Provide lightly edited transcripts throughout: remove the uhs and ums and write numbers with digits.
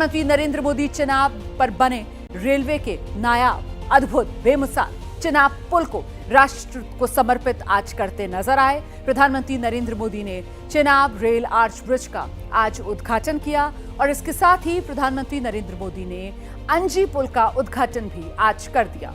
प्रधानमंत्री नरेंद्र मोदी चिनाब पर बने रेलवे के नायाब, अद्भुत, बेमिसाल चिनाब पुल को राष्ट्र को समर्पित आज करते नजर आए। प्रधानमंत्री नरेंद्र मोदी ने चिनाब रेल आर्च ब्रिज का आज उद्घाटन किया और इसके साथ ही प्रधानमंत्री नरेंद्र मोदी ने अंजी पुल का उद्घाटन भी आज कर दिया।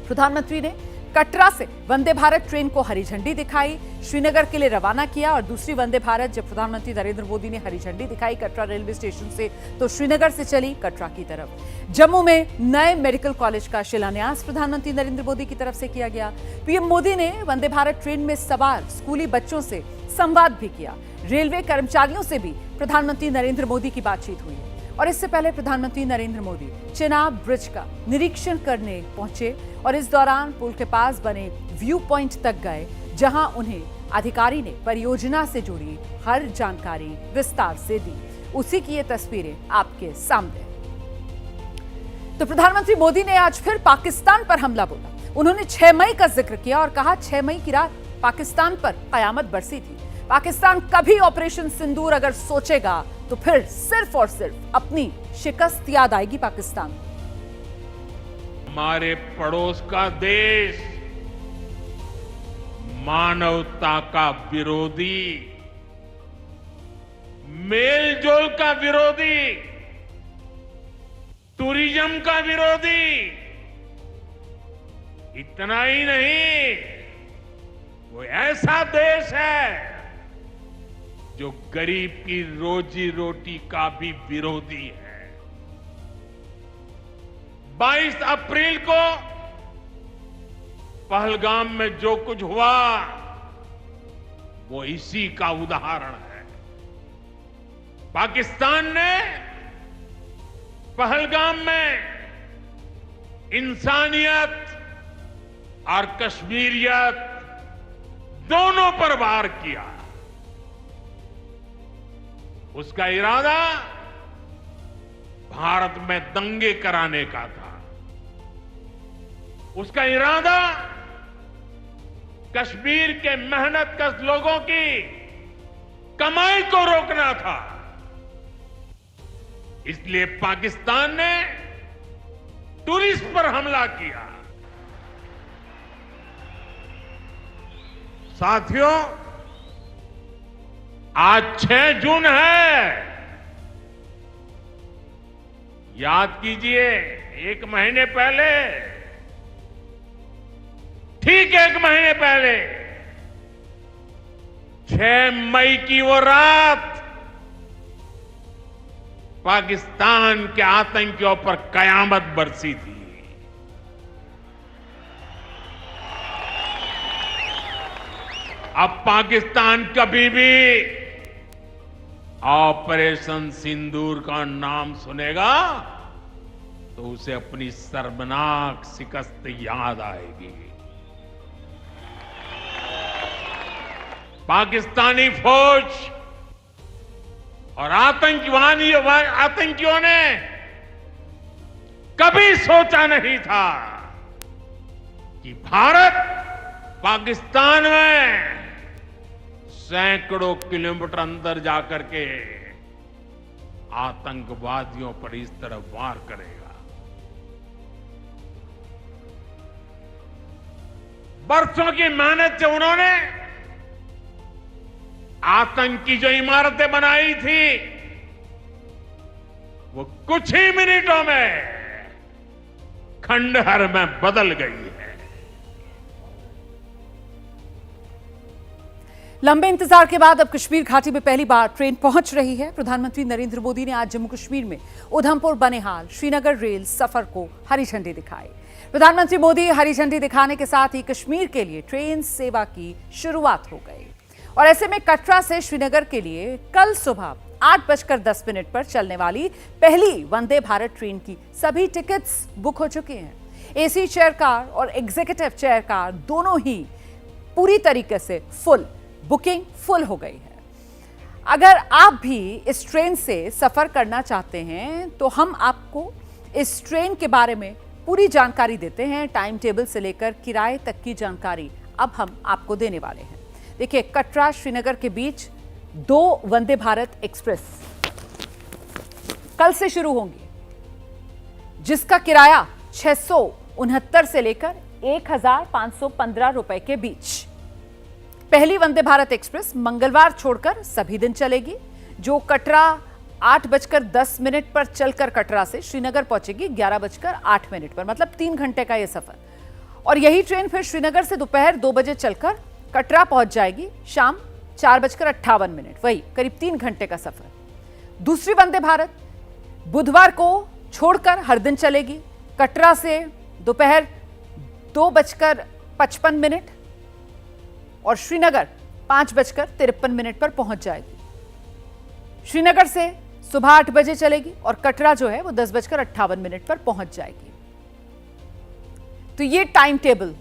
प्रधानमंत्री ने कटरा से वंदे भारत ट्रेन को हरी झंडी दिखाई, श्रीनगर के लिए रवाना किया और दूसरी वंदे भारत जब प्रधानमंत्री नरेंद्र मोदी ने हरी झंडी दिखाई कटरा रेलवे स्टेशन से, तो श्रीनगर से चली कटरा की तरफ। जम्मू में नए मेडिकल कॉलेज का शिलान्यास प्रधानमंत्री नरेंद्र मोदी की तरफ से किया गया। पीएम मोदी ने वंदे भारत ट्रेन में सवार स्कूली बच्चों से संवाद भी किया। रेलवे कर्मचारियों से भी प्रधानमंत्री नरेंद्र मोदी की बातचीत हुई और इससे पहले प्रधानमंत्री नरेंद्र मोदी चिनाब ब्रिज का निरीक्षण करने पहुंचे और इस दौरान पुल के पास बने व्यू पॉइंट तक गए, जहां उन्हें अधिकारी ने परियोजना से जुड़ी हर जानकारी विस्तार से दी। उसी की ये तस्वीरें आपके सामने। तो प्रधानमंत्री मोदी ने आज फिर पाकिस्तान पर हमला बोला। उन्होंने 6 मई का जिक्र किया और कहा 6 मई की रात पाकिस्तान पर कयामत बरसी थी। पाकिस्तान कभी ऑपरेशन सिंदूर अगर सोचेगा तो फिर सिर्फ और सिर्फ अपनी शिकस्त याद आएगी पाकिस्तान। हमारे पड़ोस का देश मानवता का विरोधी, मेलजोल का विरोधी, टूरिज्म का विरोधी, इतना ही नहीं, वो ऐसा देश है जो गरीब की रोजी रोटी का भी विरोधी है। 22 अप्रैल को पहलगाम में जो कुछ हुआ वो इसी का उदाहरण है। पाकिस्तान ने पहलगाम में इंसानियत और कश्मीरियत दोनों पर वार किया। उसका इरादा भारत में दंगे कराने का था। उसका इरादा कश्मीर के मेहनतकश लोगों की कमाई को रोकना था। इसलिए पाकिस्तान ने टूरिस्ट पर हमला किया। साथियों, आज 6 जून है। याद कीजिए, 1 महीने पहले, ठीक 1 महीने पहले 6 मई की वो रात पाकिस्तान के आतंकियों पर कयामत बरसी थी। अब पाकिस्तान कभी भी ऑपरेशन सिंदूर का नाम सुनेगा तो उसे अपनी शर्मनाक शिकस्त याद आएगी। पाकिस्तानी फौज और आतंकियों ने कभी सोचा नहीं था कि भारत पाकिस्तान में सैकड़ों किलोमीटर अंदर जाकर के आतंकवादियों पर इस तरह वार करेगा। बरसों की मेहनत से उन्होंने आतंकी जो इमारतें बनाई थी वो कुछ ही मिनटों में खंडहर में बदल गई है। लंबे इंतजार के बाद अब कश्मीर घाटी में पहली बार ट्रेन पहुंच रही है। प्रधानमंत्री नरेंद्र मोदी ने आज जम्मू कश्मीर में उधमपुर, बनिहाल, श्रीनगर रेल सफर को हरी झंडी दिखाई। प्रधानमंत्री मोदी हरी झंडी दिखाने के साथ ही कश्मीर के लिए ट्रेन सेवा की शुरुआत हो गई और ऐसे में कटरा से श्रीनगर के लिए कल सुबह 8:10 पर चलने वाली पहली वंदे भारत ट्रेन की सभी टिकट्स बुक हो चुके हैं। एसी चेयर कार और एग्जीक्यूटिव चेयर कार दोनों ही पूरी तरीके से बुकिंग फुल हो गई है। अगर आप भी इस ट्रेन से सफर करना चाहते हैं तो हम आपको इस ट्रेन के बारे में पूरी जानकारी देते हैं। टाइम टेबल से लेकर किराए तक की जानकारी अब हम आपको देने वाले हैं। देखिए, कटरा श्रीनगर के बीच 2 वंदे भारत एक्सप्रेस कल से शुरू होंगी, जिसका किराया 669 से लेकर 1515 रुपए के बीच। पहली वंदे भारत एक्सप्रेस मंगलवार छोड़कर सभी दिन चलेगी, जो कटरा 8:10 पर चलकर कटरा से श्रीनगर पहुंचेगी 11:08 पर, मतलब 3 घंटे का यह सफर। और यही ट्रेन फिर श्रीनगर से दोपहर 2 बजे चलकर कटरा पहुंच जाएगी शाम 4:58, वही करीब 3 घंटे का सफर। दूसरी वंदे भारत बुधवार को छोड़कर हर दिन चलेगी, कटरा से दोपहर 2:55 और श्रीनगर 5:53 पर पहुंच जाएगी। श्रीनगर से सुबह 8 बजे चलेगी और कटरा जो है वो 10:58 पर पहुंच जाएगी। तो ये टाइम टेबल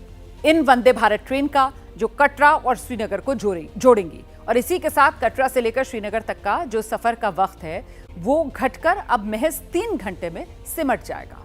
इन वंदे भारत ट्रेन का, जो कटरा और श्रीनगर को जोड़ेंगी। और इसी के साथ कटरा से लेकर श्रीनगर तक का जो सफर का वक्त है वो घटकर अब महज 3 घंटे में सिमट जाएगा।